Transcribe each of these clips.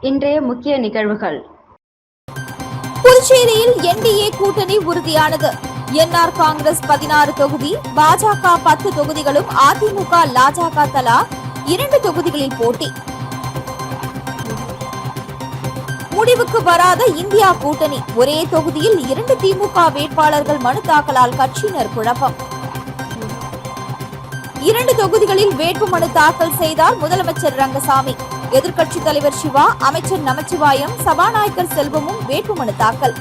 இன்றைய முக்கிய நிகழ்வுகள். புதுச்சேரியில் என்டிஏ கூட்டணி உறுதியானது. என்ஆர் காங்கிரஸ் 16 தொகுதி, பாஜக 10 தொகுதிகளும், அதிமுக லாஜக தலா 2 தொகுதிகளில் போட்டி. முடிவுக்கு வராத இந்தியா கூட்டணி, ஒரே தொகுதியில் 2 திமுக வேட்பாளர்கள் மனு தாக்கலால் கட்சியினர் குழப்பம். 2 தொகுதிகளில் வேட்புமனு தாக்கல் செய்தார் முதலமைச்சர் ரங்கசாமி. எதிர்க்கட்சித் தலைவர் சிவா, அமைச்சர் நமச்சிவாயம், சபாநாயகர் செல்வமும் வேட்புமனு தாக்கல்.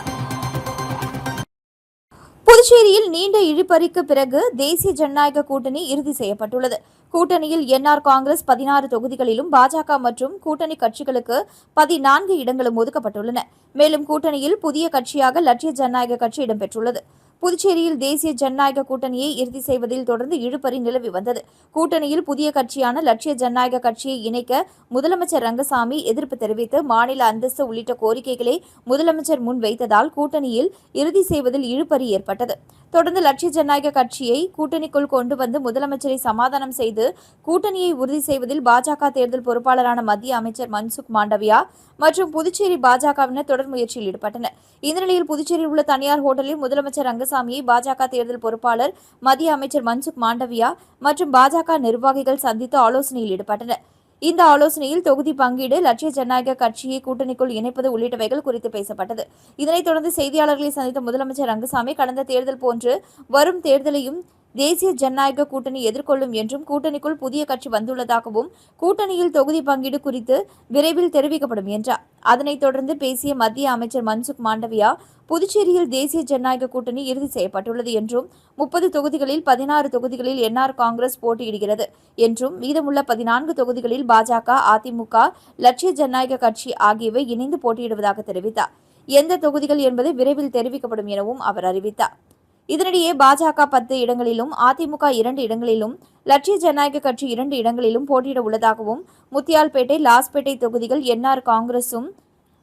புதுச்சேரியில் நீண்ட இழுபறிக்கு பிறகு தேசிய ஜனநாயக கூட்டணி இறுதி செய்யப்பட்டுள்ளது. கூட்டணியில் என்ஆர் காங்கிரஸ் 16 தொகுதிகளிலும், பாஜக மற்றும் கூட்டணி கட்சிகளுக்கு 14 இடங்களும் ஒதுக்கப்பட்டுள்ளன. மேலும் கூட்டணியில் புதிய கட்சியாக லட்சிய ஜனநாயக கட்சி இடம்பெற்றுள்ளது. புதுச்சேரியில் தேசிய ஜனநாயக கூட்டணியை இறுதி செய்வதில் தொடர்ந்து இழுபறி நிலவி வந்தது. கூட்டணியில் புதிய கட்சியான லட்சிய ஜனநாயக கட்சியை இணைக்க முதலமைச்சர் ரங்கசாமி எதிர்ப்பு தெரிவித்து மாநில அந்தஸ்து உள்ளிட்ட கோரிக்கைகளை முதலமைச்சர் முன் வைத்ததால் கூட்டணியில் இறுதி செய்வதில் இழுபறி ஏற்பட்டது. தொடர்ந்து லட்சிய ஜனநாயக கட்சியை கூட்டணிக்குள் கொண்டு வந்து முதலமைச்சரை சமாதானம் செய்து கூட்டணியை உறுதி செய்வதில் பாஜக தேர்தல் பொறுப்பாளரான மத்திய அமைச்சர் மன்சுக் மாண்டவியா மற்றும் புதுச்சேரி பாஜகவினர் தொடர் முயற்சியில் ஈடுபட்டனர். இந்த நிலையில் புதுச்சேரியில் உள்ள தனியார் ஹோட்டலில் முதலமைச்சர் ரங்கசாமியை பாஜக தேர்தல் பொறுப்பாளர் மத்திய அமைச்சர் மன்சுக் மாண்டவியா மற்றும் பாஜக நிர்வாகிகள் சந்தித்து ஆலோசனையில் ஈடுபட்டனர். இந்த ஆலோசனையில் தொகுதி பங்கீடு, லட்சிய ஜனநாயக கட்சியை கூட்டணிக்குள் இணைப்பது உள்ளிட்டவைகள் குறித்து பேசப்பட்டது. இதனைத் தொடர்ந்து செய்தியாளர்களை சந்தித்த முதலமைச்சர் ரங்கசாமி, கடந்த தேர்தல் போன்று வரும் தேர்தலையும் தேசிய ஜனநாயக கூட்டணி எதிர்கொள்ளும் என்றும், கூட்டணிக்குள் புதிய கட்சி வந்துள்ளதாகவும், கூட்டணியில் தொகுதி பங்கீடு குறித்து விரைவில் தெரிவிக்கப்படும் என்றார். அதனைத் தொடர்ந்து பேசிய மத்திய அமைச்சர் மன்சுக் மாண்டவியா, புதுச்சேரியில் தேசிய ஜனநாயக கூட்டணி இறுதி செய்யப்பட்டுள்ளது என்றும், 30 தொகுதிகளில் 16 தொகுதிகளில் என்ஆர் காங்கிரஸ் போட்டியிடுகிறது என்றும், மீதமுள்ள 14 தொகுதிகளில் பாஜக, அதிமுக, லட்சிய ஜனநாயக கட்சி ஆகியவை இணைந்து போட்டியிடுவதாக தெரிவித்தார். எந்த தொகுதிகள் என்பது விரைவில் தெரிவிக்கப்படும் எனவும் அவர் அறிவித்தார். இதனிடையே பாஜக 10 இடங்களிலும், அதிமுக 2 இடங்களிலும், லட்சிய ஜனநாயக கட்சி 2 இடங்களிலும் போட்டியிட உள்ளதாகவும், முத்தியால்பேட்டை, லாஸ்பேட்டை தொகுதிகள் என்ஆர் காங்கிரசும்,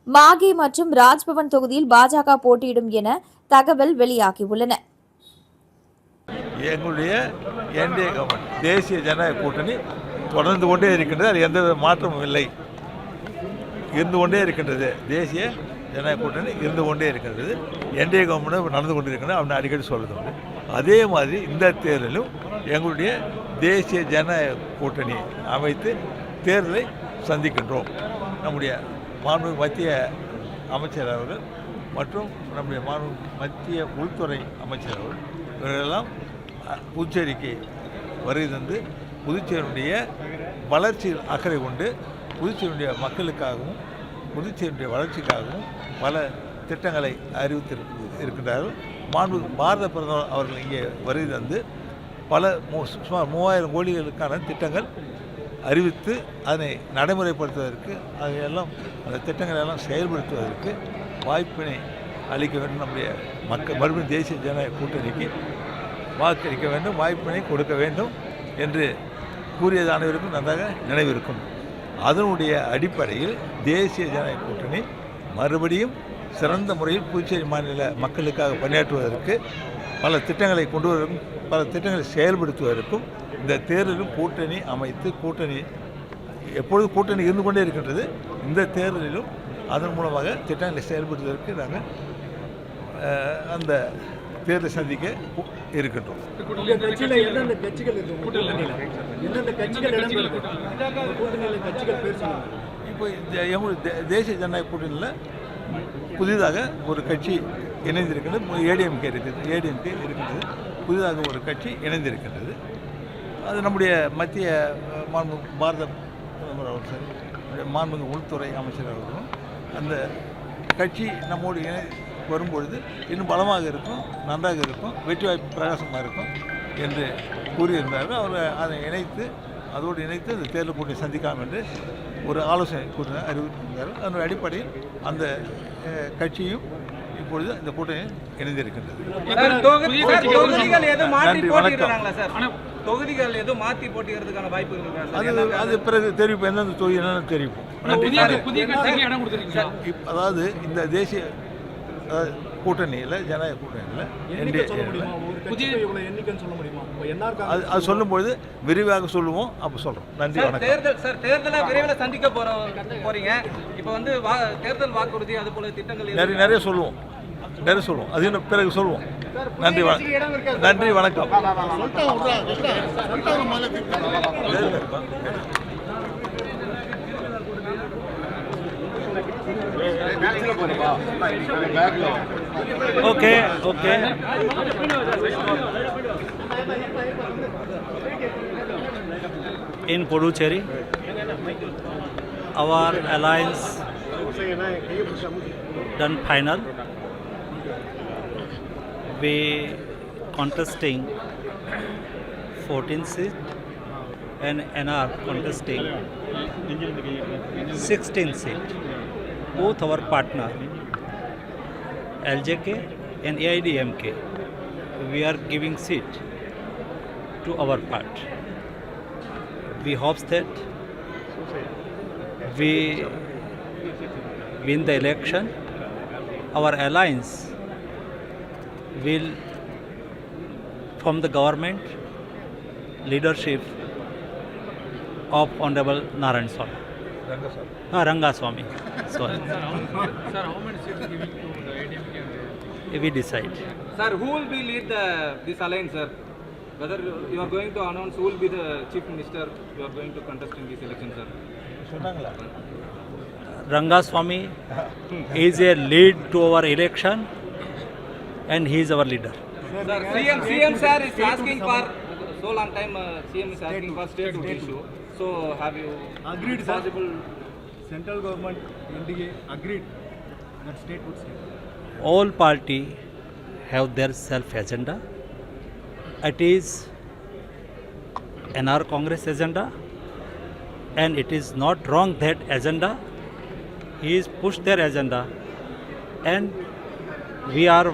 மாகே மற்றும் ராஜ்பவன் தொகுதியில் பாஜக போட்டியிடும் என தகவல் வெளியாகியுள்ளன. எங்களுடைய என்டிஏ கவர்மெண்ட் தேசிய ஜனநாயக கூட்டணி தொடர்ந்து கொண்டே இருக்கின்றது. அது எந்த மாற்றமும் இல்லை, இருந்து கொண்டே இருக்கின்றது. தேசிய ஜனநாயக கூட்டணி இருந்து கொண்டே இருக்கிறது. என்டிஏ கவர்மெண்ட் நடந்து கொண்டிருக்கிறது அப்படின்னு அடிக்கடி சொல்கிறது. அதே மாதிரி இந்த தேர்தலும் எங்களுடைய தேசிய ஜனநாயக கூட்டணி அமைத்து தேர்தலை சந்திக்கின்றோம். நம்முடைய மாண்புமிகு மத்திய அமைச்சர் அவர்கள் மற்றும் நம்முடைய மாண்புமிகு மத்திய உள்துறை அமைச்சர் அவர்கள் இவர்களெல்லாம் புதுச்சேரிக்கு வருகை தந்து புதுச்சேரியுடைய வளர்ச்சியில் அக்கறை கொண்டு புதுச்சேரியுடைய மக்களுக்காகவும் புதுச்சேரியுடைய வளர்ச்சிக்காகவும் பல திட்டங்களை அறிவித்திருக்கின்றார்கள். மாண்புமிகு பாரத பிரதமர் அவர்கள் இங்கே வருகை தந்து சுமார் 3000 கோடிகளுக்கான திட்டங்கள் அறிவித்து அதனை நடைமுறைப்படுத்துவதற்கு அதையெல்லாம் அந்த திட்டங்களை எல்லாம் செயல்படுத்துவதற்கு வாய்ப்பினை அளிக்க வேண்டும். நம்முடைய மறுபடியும் தேசிய ஜனநாயக கூட்டணிக்கு வாக்களிக்க வேண்டும், வாய்ப்பினை கொடுக்க வேண்டும் என்று கூறியது அனைவருக்கும் நன்றாக நினைவிருக்கும். அதனுடைய அடிப்படையில் தேசிய ஜனநாயக கூட்டணி மறுபடியும் சிறந்த முறையில் புதுச்சேரி மாநில மக்களுக்காக பணியாற்றுவதற்கு பல திட்டங்களை கொண்டு வருவதற்கும் பல திட்டங்களை செயல்படுத்துவதற்கும் இந்த தேர்தலிலும் கூட்டணி அமைத்து கூட்டணி எப்பொழுது கூட்டணி இருந்து கொண்டே இருக்கின்றது. இந்த தேர்தலிலும் அதன் மூலமாக திட்டங்களை செயல்படுத்துவதற்கு நாங்கள் அந்த தேர்தலை சந்திக்க இருக்கின்றோம். இப்போ தேசிய ஜனநாயக கூட்டணியில் புதிதாக ஒரு கட்சி இணைந்திருக்கின்றது. ஏடிஎம்கே இருக்கின்றது. புதிதாக ஒரு கட்சி இணைந்திருக்கின்றது. அது நம்முடைய மத்திய பாரத பிரதமர் அவர்கள் சரி, மாண்புமிகு உள்துறை அமைச்சர் அவர்களும் அந்த கட்சி நம்மோடு வரும்பொழுது இன்னும் பலமாக இருக்கும், நன்றாக இருக்கும், வெற்றி வாய்ப்பு பிரகாசமாக இருக்கும் என்று கூறியிருந்தார்கள். அவர் அதை அதோடு இணைத்து இந்த தேர்தல் கூட்டணி சந்திக்கலாம் என்று ஒரு ஆலோசனை அறிவித்திருந்தார்கள். அதனுடைய அடிப்படையில் அந்த கட்சியும் இப்பொழுது இந்த கூட்டணி இணைந்திருக்கின்றது. தொகுதிகள் எதுவும் மாற்றி போட்டிக்கிறதுக்கான வாய்ப்பு அது பிறகு தெரிவிப்போம், எந்தெந்த தொகுதி என்னென்னு தெரிவிப்போம். புதிய அதாவது இந்த தேசிய கூட்டணியில் ஜனநாயக கூட்டணியில் என்டிஏ புதிய அது சொல்லும்பொழுது விரிவாக சொல்லுவோம். அப்போ சொல்கிறோம். நன்றி, வணக்கம். தேர்தலை விரைவில் சந்திக்க போறீங்க. இப்போ வந்து தேர்தல் வாக்குறுதி அது போல திட்டங்கள் நிறைய சொல்லுவோம். அது இன்னும் பிறகு சொல்லுவோம். நன்றி, நன்றி, வணக்கம். Okay. In Puducherry, our alliance done final. We contesting 14 seat and NR contesting 16 seat. Both our partner LJK and AIDMK, we are giving seat to our part. We hope that we win the election. Our alliance will form the government leadership of Honorable Narayan Swamy. Rangaswamy. Sorry. Sir, how many seats giving to the AIDMK? We decide. Sir, who will be lead this alliance, sir? Whether you are going to announce who will be the chief minister you are going to contest in this election, sir? Rangaswamy is a lead to our election and he is our leader. Sir, CM sir is asking for so long time. CM is asking for statehood issue. So have you agreed, sir? possible? Central government, NDA agreed that state would stay. All party have their self agenda. It is NR Congress agenda and it is not wrong that agenda. He is pushed their agenda and we are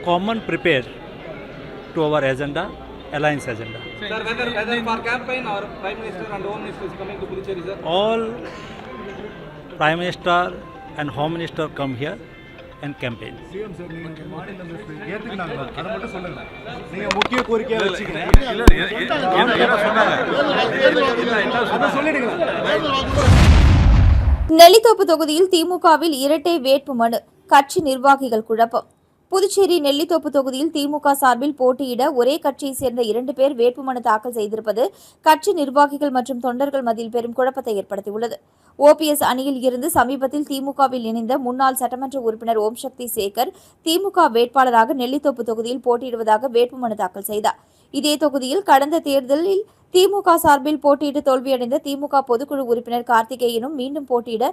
common prepared to our agenda, alliance agenda. Sir, whether for campaign or Prime Minister and Home Minister is coming to Puducherry, sir? All Prime Minister and Home Minister come here and campaign. CM sir நீங்க மாநில ஏத்துக்கினாங்களா அதை மட்டும் சொல்லுங்க. நீங்க முக்கிய கோரிக்கையா வச்சுக்கிறீங்க. சொல்லிடுங்க. நெல்லித்தோப்பு தொகுதியில் திமுகவில் இரட்டை வேட்புமனு, கட்சி நிர்வாகிகள் குழப்பம். புதுச்சேரி நெல்லித்தோப்பு தொகுதியில் திமுக சார்பில் போட்டியிட ஒரே கட்சியைச் சேர்ந்த 2 பேர் வேட்புமனு தாக்கல் செய்திருப்பது கட்சி நிர்வாகிகள் மற்றும் தொண்டர்கள் மத்தியில் பெரும் குழப்பத்தை ஏற்படுத்தியுள்ளது. ஓபிஎஸ் அணியில் இருந்து சமீபத்தில் திமுகவில் இணைந்த முன்னாள் சட்டமன்ற உறுப்பினர் ஓம் சக்தி சேகர் திமுக வேட்பாளராக நெல்லித்தோப்பு தொகுதியில் போட்டியிடுவதாக வேட்புமனு தாக்கல் செய்தார். இதே தொகுதியில் கடந்த தேர்தலில் திமுக சார்பில் போட்டியிட்டு தோல்வியடைந்த திமுக பொதுக்குழு உறுப்பினர் கார்த்திகேயனும் மீண்டும் போட்டியிட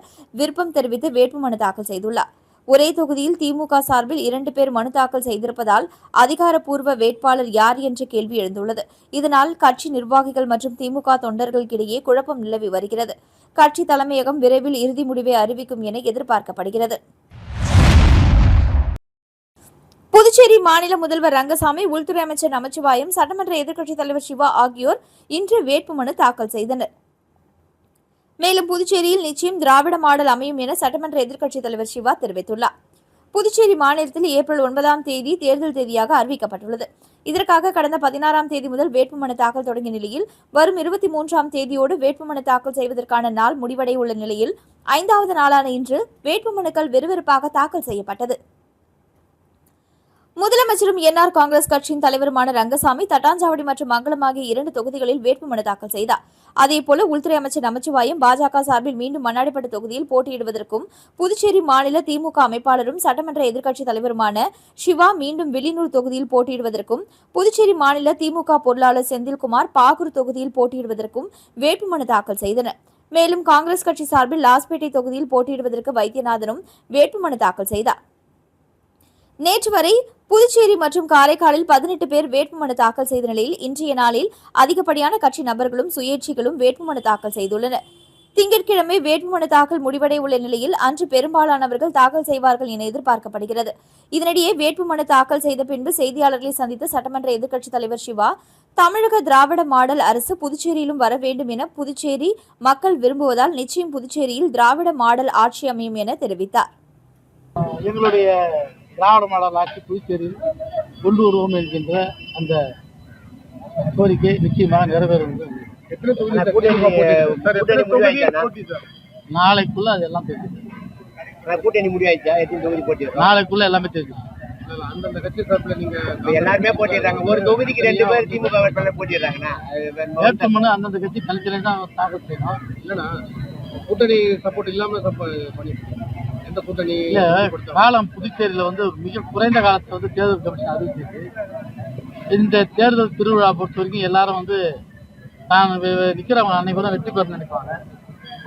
விருப்பம் தெரிவித்து வேட்புமனு தாக்கல் செய்துள்ளார். ஒரே தொகுதியில் திமுக சார்பில் 2 பேர் மனு தாக்கல் செய்திருப்பதால் அதிகாரப்பூர்வ வேட்பாளர் யார் என்ற கேள்வி எழுந்துள்ளது. இதனால் கட்சி நிர்வாகிகள் மற்றும் திமுக தொண்டர்களுக்கிடையே குழப்பம் நிலவி வருகிறது. கட்சி தலைமையகம் விரைவில் இறுதி முடிவை அறிவிக்கும் என எதிர்பார்க்கப்படுகிறது. புதுச்சேரி மாநில முதல்வர் ரங்கசாமி, உள்துறை அமைச்சர் நமச்சிவாயம், சட்டமன்ற எதிர்க்கட்சித் தலைவர் சிவா ஆகியோர் இன்று வேட்புமனு தாக்கல் செய்தனர். மேலும் புதுச்சேரியில் நிச்சயம் திராவிட மாடல் அமையும் என சட்டமன்ற எதிர்க்கட்சித் தலைவர் சிவா தெரிவித்துள்ளார். புதுச்சேரி மாநிலத்தில் ஏப்ரல் 9ஆம் தேதி தேர்தல் தேதியாக அறிவிக்கப்பட்டுள்ளது. இதற்காக கடந்த 16ஆம் தேதி முதல் வேட்புமனு தாக்கல் தொடங்கிய நிலையில் வரும் 23ஆம் தேதியோடு வேட்புமனு தாக்கல் செய்வதற்கான நாள் முடிவடைய உள்ள நிலையில் 5வது நாளான இன்று வேட்புமனுக்கள் விறுவிறுப்பாக தாக்கல் செய்யப்பட்டது. முதலமைச்சரும் என்ஆர் காங்கிரஸ் கட்சியின் தலைவருமான ரங்கசாமி தட்டாஞ்சாவடி மற்றும் மங்களம் ஆகிய 2 தொகுதிகளில் வேட்புமனு தாக்கல் செய்தார். அதேபோல உள்துறை அமைச்சர் நமச்சிவாயம் பாஜக சார்பில் மீண்டும் மண்ணாடிப்பட்டு தொகுதியில் போட்டியிடுவதற்கும், புதுச்சேரி மாநில திமுக அமைப்பாளரும் சட்டமன்ற எதிர்க்கட்சித் தலைவருமான சிவா மீண்டும் வில்லியனூர் தொகுதியில் போட்டியிடுவதற்கும், புதுச்சேரி மாநில திமுக பொருளாளர் செந்தில்குமார் பாகூர் தொகுதியில் போட்டியிடுவதற்கும் வேட்புமனு தாக்கல் செய்தனர். மேலும் காங்கிரஸ் கட்சி சார்பில் லாஸ்பேட்டை தொகுதியில் போட்டியிடுவதற்கு வைத்தியநாதனும் வேட்புமனு தாக்கல் செய்தார். நேற்று வரை புதுச்சேரி மற்றும் காரைக்காலில் 18 பேர் வேட்புமனு தாக்கல் செய்த நிலையில் இன்றைய நாளில் அதிகப்படியான கட்சி நபர்களும் சுயேட்சைகளும் வேட்புமனு தாக்கல் செய்துள்ளனர். திங்கட்கிழமை வேட்புமனு தாக்கல் முடிவடைய உள்ள நிலையில் அன்று பெரும்பாலானவர்கள் தாக்கல் செய்வார்கள் என எதிர்பார்க்கப்படுகிறது. இதனிடையே வேட்புமனு தாக்கல் செய்த பின்பு செய்தியாளர்களை சந்தித்த சட்டமன்ற எதிர்க்கட்சித் தலைவர் சிவா, தமிழக திராவிட மாடல் அரசு புதுச்சேரியிலும் வர வேண்டும் என புதுச்சேரி மக்கள் விரும்புவதால் நிச்சயம் புதுச்சேரியில் திராவிட மாடல் ஆட்சி அமையும் என தெரிவித்தார். எங்களுடைய திராவிட மாடல் ஆட்சி புதுச்சேரியில் கொண்டு வருவோம் என்கின்ற அந்த கோரிக்கை நிச்சயமாக நிறைவேறும் என்று நம்புகிறேன். எத்தனை தொகுதி போட்டி சார்? நாளைக்குள்ள அதெல்லாம் தெரியும். கூட்டணி முடிவாயிடுச்சா? எத்தனை தொகுதி போட்டிருக்கோம்? நாளைக்குள்ள எல்லாமே தெரியும். அந்தந்த கட்சி சார்பில் நீங்க எல்லாருமே போட்டிடுறாங்க. ஒரு தொகுதிக்கு 2 பேர் திமுக வேட்பாளர் போட்டிடுறாங்கன்னா வேட்புமனு அந்தந்த கட்சி தனித்தனி தான் தாக்கல் செய்யணும். இல்லைன்னா கூட்டணி சப்போர்ட் இல்லாம பண்ணிருக்கோம். எந்த கூட்டணி இல்ல காலம் புதுச்சேரியில மிக குறைந்த காலத்துல தேர்தல் கமிஷன் அறிவிச்சிருக்கு. இந்த தேர்தல் திருவிழா பொறுத்த வரைக்கும் எல்லாரும் நான் நிக்கிறவங்க அனைவரும் வெற்றி பெற நினைப்பாங்க.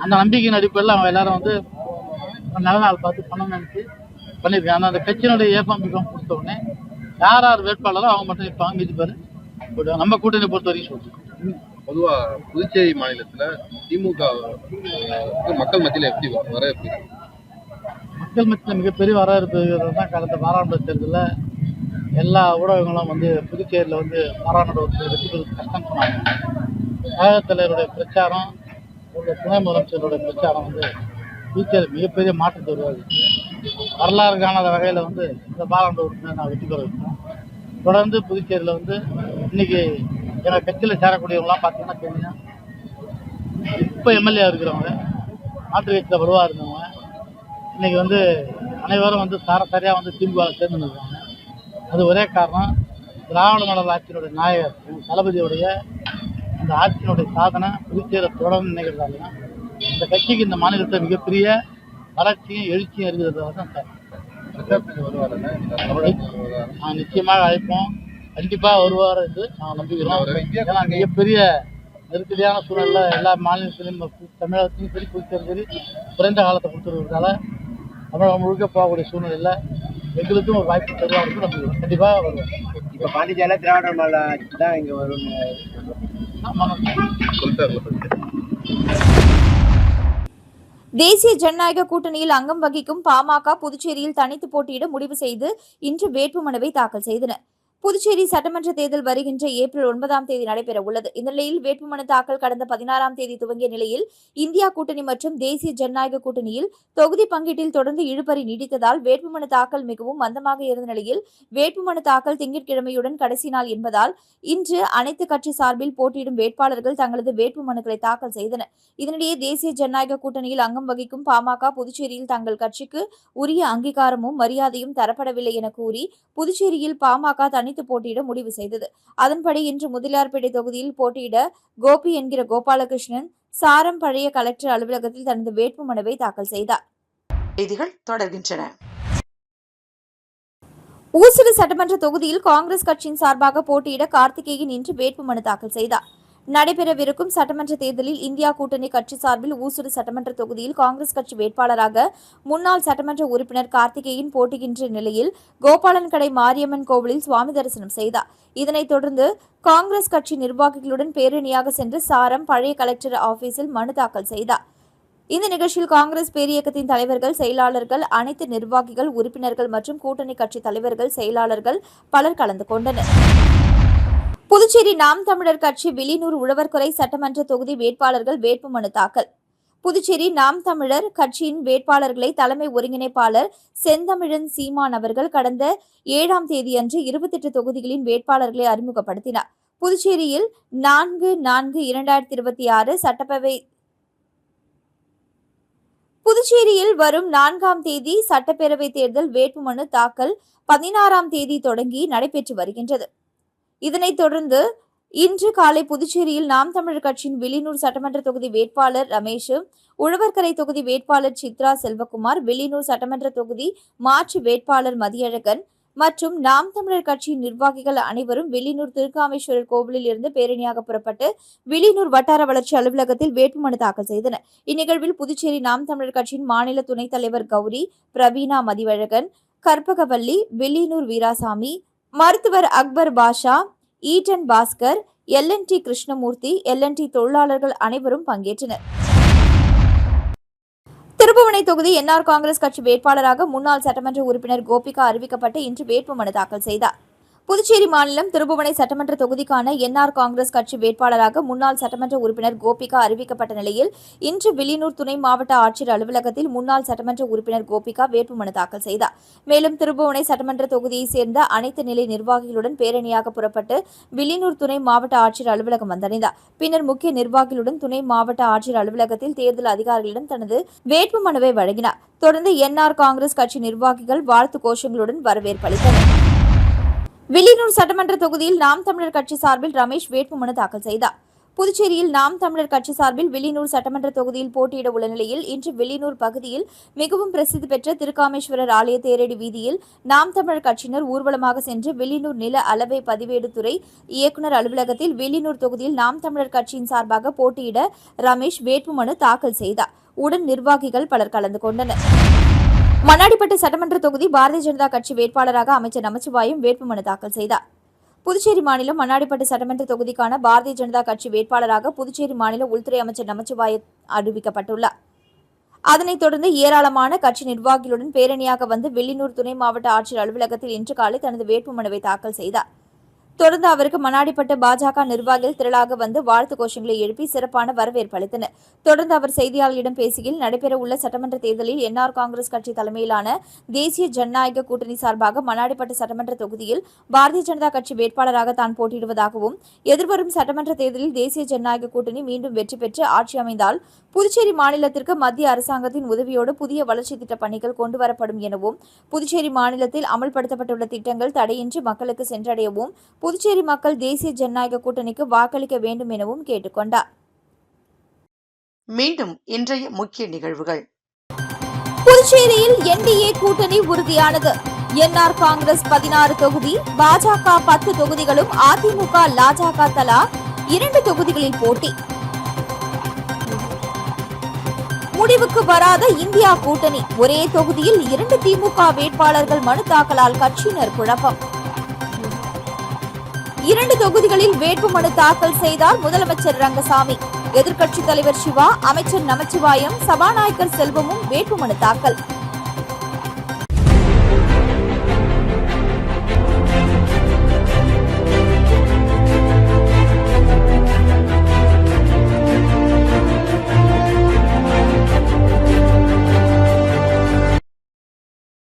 அந்த நம்பிக்கையின் அடிப்படையில் அவங்க எல்லாரும் நல்ல நாள் பார்த்து பணம் நினைச்சு பண்ணியிருக்காங்க. ஆனால் அந்த கட்சியினுடைய ஏப்பம் மிகவும் கொடுத்த உடனே யார் யார் வேட்பாளரோ அவங்க மட்டும் நிற்பாங்க, மீதி பேர் போடுவாங்க. நம்ம கூட்டணி பொறுத்த வரைக்கும் சொல்றோம். பொதுவா புதுச்சேரி மாநிலத்துல திமுக மக்கள் மத்தியில எப்படி வரவேற்பு? மக்கள் மத்தியில் மிகப்பெரிய வரவேற்பு தான். கடந்த பாராளுமன்ற தேர்தலில் எல்லா ஊடகங்களும் புதுச்சேரியில் பாராளுமன்ற வெற்றி பெறுவது கஷ்டம் சொன்னாங்க. கழகத் தலைவருடைய பிரச்சாரம், துணை முதலமைச்சருடைய பிரச்சாரம் புதுச்சேரி மிகப்பெரிய மாற்றத்தை உருவாக்குச்சு. வரலாறு காணாத வகையில் இந்த பாராளுமன்ற உறுப்பினர் நான் வெற்றி பெற வைக்கிறோம். தொடர்ந்து புதுச்சேரியில் இன்னைக்கு எங்கள் கட்சியில் சேரக்கூடியவங்களாம் பார்த்தீங்கன்னா தெரியும். இப்போ எம்எல்ஏ இருக்கிறவங்க, மாற்று கட்சியில் வலுவாக இருந்தவங்க இன்னைக்கு அனைவரும் சரியாக திமுக சேர்ந்து இருக்காங்க. அது ஒரே காரணம், திராவிட மாடல் ஆட்சியினுடைய நாயகர் தளபதியுடைய அந்த ஆட்சியினுடைய சாதனை புதுச்சேரியை தொடர்ந்து நினைக்கிறதால இந்த கட்சிக்கு இந்த மாநிலத்தில் மிகப்பெரிய வளர்ச்சியும் எழுச்சியும் இருக்கிறதால தான் சார். நிச்சயமாக அழைப்போம், கண்டிப்பாக வருவார் என்று நாங்கள் நம்புகிறோம். ஏன்னா மிகப்பெரிய நெருக்கடியான சூழலில் எல்லா மாநிலத்திலும் தமிழகத்திலும் சரி புதுச்சேரி சரி குறைந்த காலத்தை கொடுத்துருக்கிறதால தமிழகம் முழுக்க போகக்கூடிய சூழ்நிலையில் எங்களுக்கும் ஒரு வாய்ப்பு தருவாங்க நம்புகிறோம். கண்டிப்பாக வருவோம். இப்போ பாண்டிச்சேரியில் திராவிட மாடல் ஆட்சி தான் இங்கே வரும். தேசிய ஜனநாயக கூட்டணியில் அங்கம் வகிக்கும் பாமக புதுச்சேரியில் தனித்து போட்டியிட முடிவு செய்து இன்று வேட்புமனுவை தாக்கல் செய்தனர். புதுச்சேரி சட்டமன்ற தேர்தல் வருகின்ற ஏப்ரல் 9ஆம் தேதி நடைபெற உள்ளது. இந்த நிலையில் வேட்புமனு தாக்கல் கடந்த 16ஆம் தேதி துவங்கிய நிலையில் இந்தியா கூட்டணி மற்றும் தேசிய ஜனநாயக கூட்டணியில் தொகுதி பங்கீட்டில் தொடர்ந்து இழுபறி நீடித்ததால் வேட்புமனு தாக்கல் மிகவும் மந்தமாக இருந்த நிலையில் வேட்புமனு தாக்கல் திங்கட்கிழமையுடன் கடைசி நாள் என்பதால் இன்று அனைத்து கட்சி சார்பில் போட்டியிடும் வேட்பாளர்கள் தங்களது வேட்புமனுக்களை தாக்கல் செய்தனர். இதனிடையே தேசிய ஜனநாயக கூட்டணியில் அங்கம் வகிக்கும் பாமக புதுச்சேரியில் தங்கள் கட்சிக்கு உரிய அங்கீகாரமும் மரியாதையும் தரப்படவில்லை என கூறி புதுச்சேரியில் பாமக தனித்து போட்டியிட முடிவு செய்தது. அதன்படி இன்று முதலியார்பேட்டை தொகுதியில் போட்டியிட கோபி என்கிற கோபாலகிருஷ்ணன் சாரம் பழைய கலெக்டர் அலுவலகத்தில் தனது வேட்புமனுவை தாக்கல் செய்தார். செய்திகள் தொடர்கின்றன. ஊசுடு சட்டமன்ற தொகுதியில் காங்கிரஸ் கட்சியின் சார்பாக போட்டியிட கார்த்திகேயன் இன்று வேட்புமனு தாக்கல் செய்தார். நடைபெறவிருக்கும் சட்டமன்ற தேர்தலில் இந்தியா கூட்டணி கட்சி சார்பில் ஊசுடு சட்டமன்ற தொகுதியில் காங்கிரஸ் கட்சி வேட்பாளராக முன்னாள் சட்டமன்ற உறுப்பினர் கார்த்திகேயன் போட்டியின்ற நிலையில் கோபாலன்கடை மாரியம்மன் கோவிலில் சுவாமி தரிசனம் செய்தார். இதனைத் தொடர்ந்து காங்கிரஸ் கட்சி நிர்வாகிகளுடன் பேரணியாக சென்று சாரம் பழைய கலெக்டர் ஆபீஸில் மனு தாக்கல் செய்தார். இந்த நிகழ்ச்சியில் காங்கிரஸ் பேரியக்கத்தின் தலைவர்கள், செயலாளர்கள், அனைத்து நிர்வாகிகள், உறுப்பினர்கள் மற்றும் கூட்டணி கட்சி தலைவர்கள், செயலாளர்கள் பலர் கலந்து கொண்டனர். புதுச்சேரி நாம் தமிழர் கட்சி வில்லியனூர் உழவர்கரை சட்டமன்ற தொகுதி வேட்பாளர்கள் வேட்புமனு தாக்கல். புதுச்சேரி நாம் தமிழர் கட்சியின் வேட்பாளர்களை தலைமை ஒருங்கிணைப்பாளர் செந்தமிழன் சீமான் அவர்கள் கடந்த 7ஆம் தேதியன்று 28 தொகுதிகளின் வேட்பாளர்களை அறிமுகப்படுத்தினார். புதுச்சேரியில் 4/4/2026 சட்டப்பேரவை புதுச்சேரியில் வரும் 4ஆம் தேதி சட்டப்பேரவை தேர்தல் வேட்புமனு தாக்கல் 16ஆம் தேதி தொடங்கி நடைபெற்று வருகின்றது. இதனைத் தொடர்ந்து இன்று காலை புதுச்சேரியில் நாம் தமிழர் கட்சியின் வில்லியனூர் சட்டமன்ற தொகுதி வேட்பாளர் ரமேஷ், உழவர்கரை தொகுதி வேட்பாளர் சித்ரா செல்வகுமார், வில்லியனூர் சட்டமன்ற தொகுதி மாற்று வேட்பாளர் மதியழகன் மற்றும் நாம் தமிழர் கட்சியின் நிர்வாகிகள் அனைவரும் வில்லியனூர் திருக்காமேஸ்வரர் கோவிலில் இருந்து பேரணியாக புறப்பட்டு வில்லியனூர் வட்டார வளர்ச்சி அலுவலகத்தில் வேட்புமனு தாக்கல் செய்தனர். இந்நிகழ்வில் புதுச்சேரி நாம் தமிழர் கட்சியின் மாநில துணைத் தலைவர் கௌரி, பிரவீனா மதிவழகன், கற்பகவல்லி, வில்லியனூர் வீராசாமி, மருத்துவர் அக்பர் பாஷா, ஈட்டன் பாஸ்கர், LNT கிருஷ்ணமூர்த்தி, LNT தொழிலாளர்கள் அனைவரும் பங்கேற்றனர். திருப்புவனை தொகுதி NR காங்கிரஸ் கட்சி வேட்பாளராக முன்னாள் சட்டமன்ற உறுப்பினர் கோபிகா அறிவிக்கப்பட்டு இன்று வேட்புமனு தாக்கல் செய்தார். புதுச்சேரி மாநிலம் திருபுவனை சட்டமன்ற தொகுதிக்கான என்ஆர் காங்கிரஸ் கட்சி வேட்பாளராக முன்னாள் சட்டமன்ற உறுப்பினர் கோபிகா அறிவிக்கப்பட்ட நிலையில் இன்று வில்லியனூர் துணை மாவட்ட ஆட்சியர் அலுவலகத்தில் முன்னாள் சட்டமன்ற உறுப்பினர் கோபிகா வேட்புமனு தாக்கல் செய்தார். மேலும் திருபுவனை சட்டமன்ற தொகுதியைச் சேர்ந்த அனைத்து நிலை நிர்வாகிகளுடன் பேரணியாக புறப்பட்டு வில்லியனூர் துணை மாவட்ட ஆட்சியர் அலுவலகம் வந்தடைந்தார். பின்னர் முக்கிய நிர்வாகிகளுடன் துணை மாவட்ட ஆட்சியர் அலுவலகத்தில் தேர்தல் அதிகாரிகளிடம் தனது வேட்புமனுவை வழங்கினார். தொடர்ந்து என்ஆர் காங்கிரஸ் கட்சி நிர்வாகிகள் வாழ்த்து கோஷங்களுடன் வரவேற்பளித்தனர். வில்லியனூர் சட்டமன்ற தொகுதியில் நாம் தமிழர் கட்சி சார்பில் ரமேஷ் வேட்புமனு தாக்கல் செய்தார். புதுச்சேரியில் நாம் தமிழர் கட்சி சார்பில் வில்லியனூர் சட்டமன்ற தொகுதியில் போட்டியிட உள்ள நிலையில் இன்று வில்லியனூர் பகுதியில் மிகவும் பிரசித்தி பெற்ற திருக்காமேஸ்வரர் ஆலய தேரடி வீதியில் நாம் தமிழர் கட்சியினர் ஊர்வலமாக சென்று வில்லியனூர் நில அளவை பதிவேடு துறை இயக்குநர் அலுவலகத்தில் வில்லியனூர் தொகுதியில் நாம் தமிழர் கட்சியின் சார்பாக போட்டியிட ரமேஷ் வேட்புமனு தாக்கல் செய்தார். உடன் நிர்வாகிகள் பலர் கலந்து கொண்டனர். மண்ணாடிப்பட்டு சட்டமன்ற தொகுதி பாரதிய ஜனதா கட்சி வேட்பாளராக அமைச்சர் நமச்சிவாயம் வேட்புமனு தாக்கல் செய்தார். புதுச்சேரி மாநிலம் மண்ணாடிப்பட்டு சட்டமன்ற தொகுதிக்கான பாரதிய ஜனதா கட்சி வேட்பாளராக புதுச்சேரி மாநில உள்துறை அமைச்சர் நமச்சிவாயம் அறிவிக்கப்பட்டுள்ளார். அதனைத் தொடர்ந்து ஏராளமான கட்சி நிர்வாகிகளுடன் பேரணியாக வந்து வில்லியனூர் துணை மாவட்ட ஆட்சியர் அலுவலகத்தில் இன்று காலை தனது வேட்புமனுவை தாக்கல் செய்தார். தொடர்ந்து அவருக்கு மண்ணாடிப்பட்டு பாஜக நிர்வாகிகள் திரளாக வந்து வாழ்த்து கோஷங்களை எழுப்பி சிறப்பான வரவேற்பு அளித்தனர். தொடர்ந்து அவர் செய்தியாளர்களிடம் பேசுகையில் நடைபெறவுள்ள சட்டமன்ற தேர்தலில் என்ஆர் காங்கிரஸ் கட்சி தலைமையிலான தேசிய ஜனநாயக கூட்டணி சார்பாக மண்ணாடிப்பட்டு சட்டமன்ற தொகுதியில் பாரதிய ஜனதா கட்சி வேட்பாளராக தான் போட்டியிடுவதாகவும் எதிர்வரும் சட்டமன்ற தேர்தலில் தேசிய ஜனநாயக கூட்டணி மீண்டும் வெற்றி பெற்று ஆட்சி அமைந்தால் புதுச்சேரி மாநிலத்திற்கு மத்திய அரசாங்கத்தின் உதவியோடு புதிய வளர்ச்சி திட்ட பணிகள் கொண்டுவரப்படும் எனவும் புதுச்சேரி மாநிலத்தில் அமல்படுத்தப்பட்டுள்ள திட்டங்கள் தடையின்றி மக்களுக்கு சென்றடையவும் புதுச்சேரி மக்கள் தேசிய ஜனநாயக கூட்டணிக்கு வாக்களிக்க வேண்டும் எனவும் கேட்டுக்கொண்டார். மீண்டும் இன்றைய முக்கிய நிகழ்வுகள். புதுச்சேரியில் என்டிஏ கூட்டணி உறுதியானது. என்ஆர் காங்கிரஸ் 16 தொகுதி, பாஜக 10 தொகுதிகளும், அதிமுக லாஜக தலா 2 தொகுதிகளில் போட்டி. முடிவுக்கு வராத இந்தியா கூட்டணி, ஒரே தொகுதியில் 2 திமுக வேட்பாளர்கள் மனு தாக்கலால் கட்சியினர் குழப்பம். 2 தொகுதிகளில் வேட்புமனு தாக்கல் செய்தார் முதலமைச்சர் ரங்கசாமி. எதிர்க்கட்சித் தலைவர் சிவா, அமைச்சர் நமச்சிவாயம், சபாநாயகர் செல்வமும் வேட்புமனு தாக்கல்.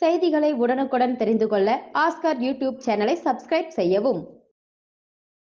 செய்திகளை உடனுக்குடன் தெரிந்து கொள்ள ஆஸ்கார் யூடியூப் சேனலை சப்ஸ்கிரைப் செய்யவும்.